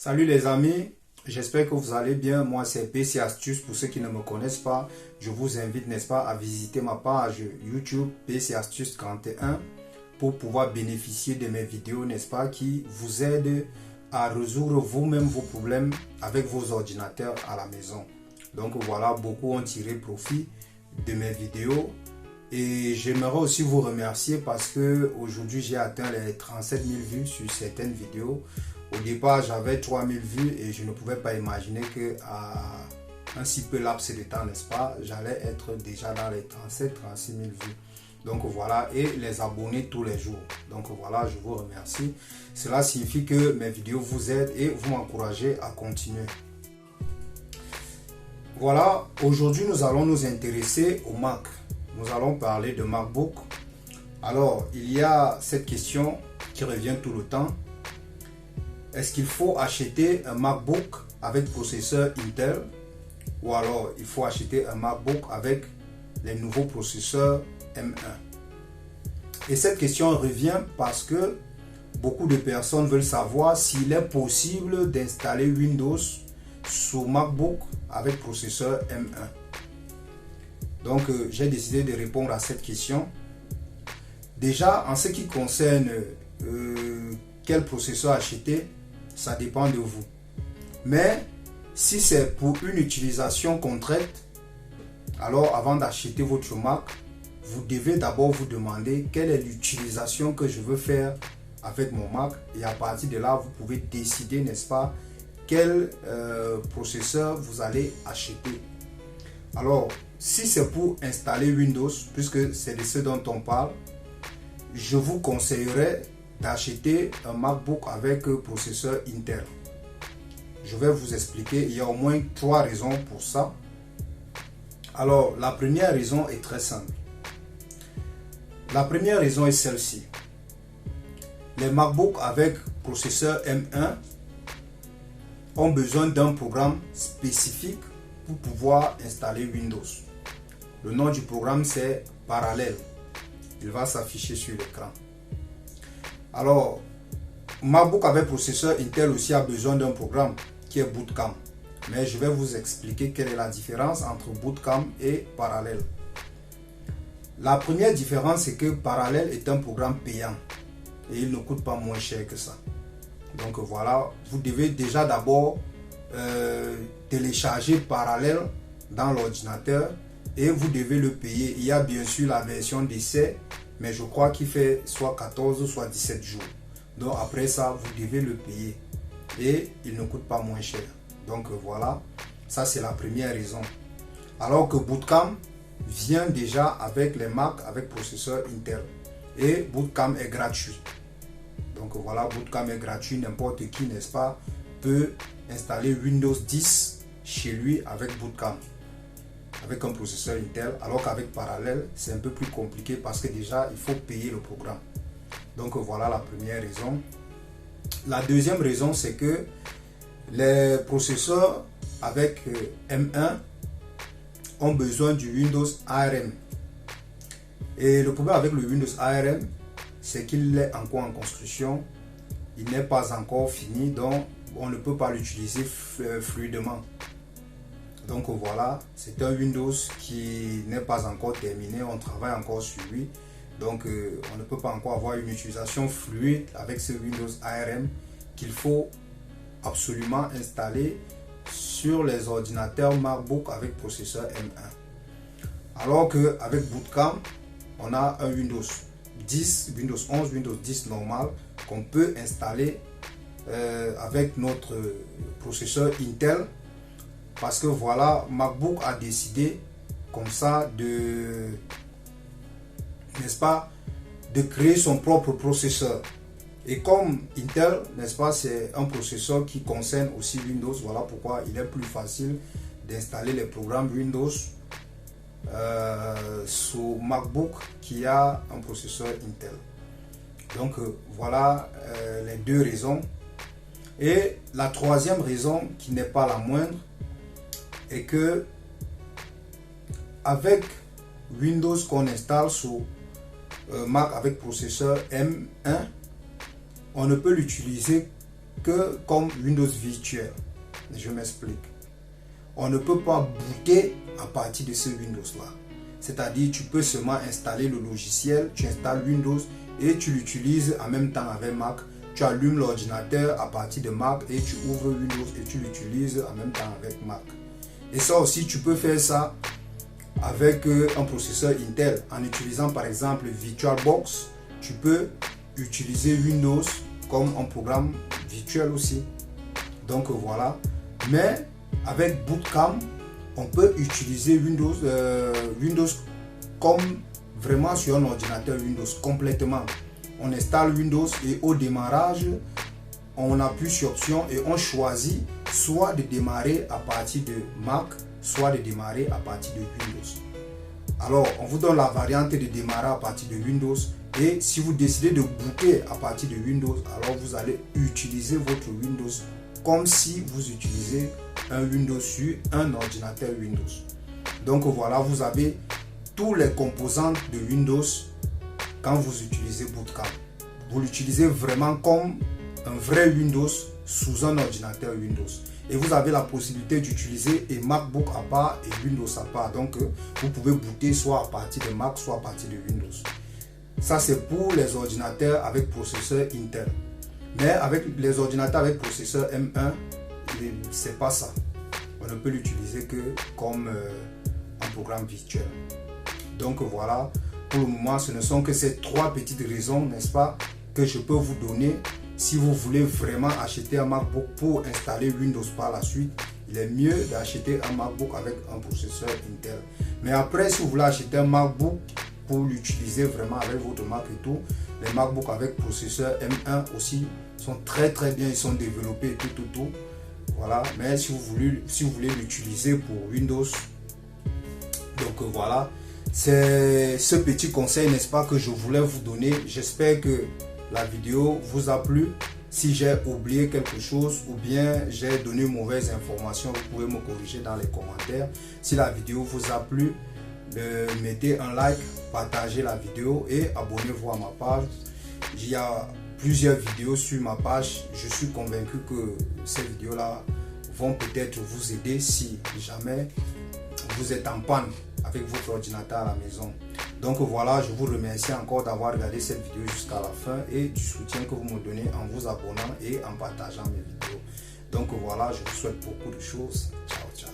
Salut les amis, j'espère que vous allez bien. Moi c'est PC Astuces. Pour ceux qui ne me connaissent pas, je vous invite, n'est-ce pas, à visiter ma page YouTube PC Astuces 31 pour pouvoir bénéficier de mes vidéos, n'est-ce pas, qui vous aident à résoudre vous-même vos problèmes avec vos ordinateurs à la maison. Donc voilà, beaucoup ont tiré profit de mes vidéos. Et j'aimerais aussi vous remercier parce que aujourd'hui j'ai atteint les 37 000 vues sur certaines vidéos. Au départ j'avais 3 000 vues et je ne pouvais pas imaginer qu'à un si peu laps de temps, n'est-ce pas, j'allais être déjà dans les 37-36 000 vues. Donc voilà, et les abonnés tous les jours. Donc voilà, je vous remercie. Cela signifie que mes vidéos vous aident et vous m'encouragez à continuer. Voilà, aujourd'hui nous allons nous intéresser au Mac. Nous allons parler de MacBook. Alors, il y a cette question qui revient tout le temps. Est-ce qu'il faut acheter un MacBook avec processeur Intel ou alors il faut acheter un MacBook avec les nouveaux processeurs M1? Et cette question revient parce que beaucoup de personnes veulent savoir s'il est possible d'installer Windows sur MacBook avec processeur M1. Donc, j'ai décidé de répondre à cette question. Déjà, en ce qui concerne quel processeur acheter, ça dépend de vous. Mais, si c'est pour une utilisation concrète, alors avant d'acheter votre Mac, vous devez d'abord vous demander quelle est l'utilisation que je veux faire avec mon Mac. Et à partir de là, vous pouvez décider, n'est-ce pas, quel processeur vous allez acheter. Alors, si c'est pour installer Windows, puisque c'est de ce dont on parle, je vous conseillerais d'acheter un MacBook avec processeur Intel. Je vais vous expliquer, il y a au moins 3 raisons pour ça. Alors, la première raison est très simple. La première raison est celle-ci. Les MacBooks avec processeur M1 ont besoin d'un programme spécifique pour pouvoir installer Windows. Le nom du programme c'est Parallel. Il va s'afficher sur l'écran. Alors, MacBook avec processeur Intel aussi a besoin d'un programme qui est Bootcamp. Mais je vais vous expliquer quelle est la différence entre Bootcamp et Parallel. La première différence c'est que Parallel est un programme payant et il ne coûte pas moins cher que ça. Donc voilà, vous devez déjà d'abord télécharger Parallel dans l'ordinateur et vous devez le payer. Il y a bien sûr la version d'essai, mais je crois qu'il fait soit 14 soit 17 jours. Donc après ça, vous devez le payer et il ne coûte pas moins cher. Donc voilà, ça c'est la première raison. Alors que Bootcamp vient déjà avec les Mac avec processeur Intel et Bootcamp est gratuit. Donc voilà, Bootcamp est gratuit, n'importe qui, n'est-ce pas, peut installer Windows 10 chez lui avec Bootcamp, avec un processeur Intel, alors qu'avec Parallel, c'est un peu plus compliqué parce que déjà, il faut payer le programme. Donc voilà la première raison. La deuxième raison, c'est que les processeurs avec M1 ont besoin du Windows ARM. Et le problème avec le Windows ARM, c'est qu'il est encore en construction. Il n'est pas encore fini, donc on ne peut pas l'utiliser fluidement. Donc voilà, c'est un Windows qui n'est pas encore terminé, on travaille encore sur lui. Donc on ne peut pas encore avoir une utilisation fluide avec ce Windows ARM qu'il faut absolument installer sur les ordinateurs MacBook avec processeur M1. Alors qu'avec Bootcamp, on a un Windows 10, Windows 11, Windows 10 normal qu'on peut installer avec notre processeur Intel, parce que voilà, MacBook a décidé comme ça de, n'est-ce pas, de créer son propre processeur. Et comme Intel, n'est-ce pas, c'est un processeur qui concerne aussi Windows, voilà pourquoi il est plus facile d'installer les programmes Windows sur MacBook qui a un processeur Intel. Donc voilà les deux raisons. Et la troisième raison, qui n'est pas la moindre, est que avec Windows qu'on installe sur Mac avec processeur M1, on ne peut l'utiliser que comme Windows virtuel. Je m'explique. On ne peut pas booter à partir de ce Windows-là. C'est-à-dire, tu peux seulement installer le logiciel, tu installes Windows et tu l'utilises en même temps avec Mac. Tu allumes l'ordinateur à partir de Mac et tu ouvres Windows et tu l'utilises en même temps avec Mac. Et ça aussi, tu peux faire ça avec un processeur Intel. En utilisant par exemple VirtualBox, tu peux utiliser Windows comme un programme virtuel aussi. Donc voilà. Mais avec Bootcamp, on peut utiliser Windows comme vraiment sur un ordinateur Windows complètement. On installe Windows et au démarrage, on appuie sur option et on choisit soit de démarrer à partir de Mac, soit de démarrer à partir de Windows. Alors, on vous donne la variante de démarrer à partir de Windows et si vous décidez de booter à partir de Windows, alors vous allez utiliser votre Windows comme si vous utilisez un Windows sur un ordinateur Windows. Donc voilà, vous avez tous les composants de Windows quand vous utilisez Bootcamp. Vous l'utilisez vraiment comme un vrai Windows sous un ordinateur Windows. Et vous avez la possibilité d'utiliser un MacBook à part et Windows à part. Donc vous pouvez booter soit à partir de Mac, soit à partir de Windows. Ça c'est pour les ordinateurs avec processeur Intel. Mais avec les ordinateurs avec processeur M1, c'est pas ça. On ne peut l'utiliser que comme un programme virtuel. Donc voilà, pour le moment, ce ne sont que ces trois petites raisons, n'est-ce pas, que je peux vous donner. Si vous voulez vraiment acheter un MacBook pour installer Windows par la suite, il est mieux d'acheter un MacBook avec un processeur Intel. Mais après, si vous voulez acheter un MacBook pour l'utiliser vraiment avec votre Mac et tout, les MacBooks avec processeur M1 aussi sont très bien, ils sont développés tout. Voilà, mais si vous voulez l'utiliser pour Windows, donc voilà, c'est ce petit conseil, n'est-ce pas, que je voulais vous donner. J'espère que la vidéo vous a plu. Si j'ai oublié quelque chose ou bien j'ai donné mauvaise information, vous pouvez me corriger dans les commentaires. Si la vidéo vous a plu, mettez un like, partagez la vidéo et abonnez-vous à ma page. Il y a plusieurs vidéos sur ma page. Je suis convaincu que ces vidéos-là vont peut-être vous aider si jamais vous êtes en panne avec votre ordinateur à la maison. Donc voilà, je vous remercie encore d'avoir regardé cette vidéo jusqu'à la fin et du soutien que vous me donnez en vous abonnant et en partageant mes vidéos. Donc voilà, je vous souhaite beaucoup de choses. Ciao.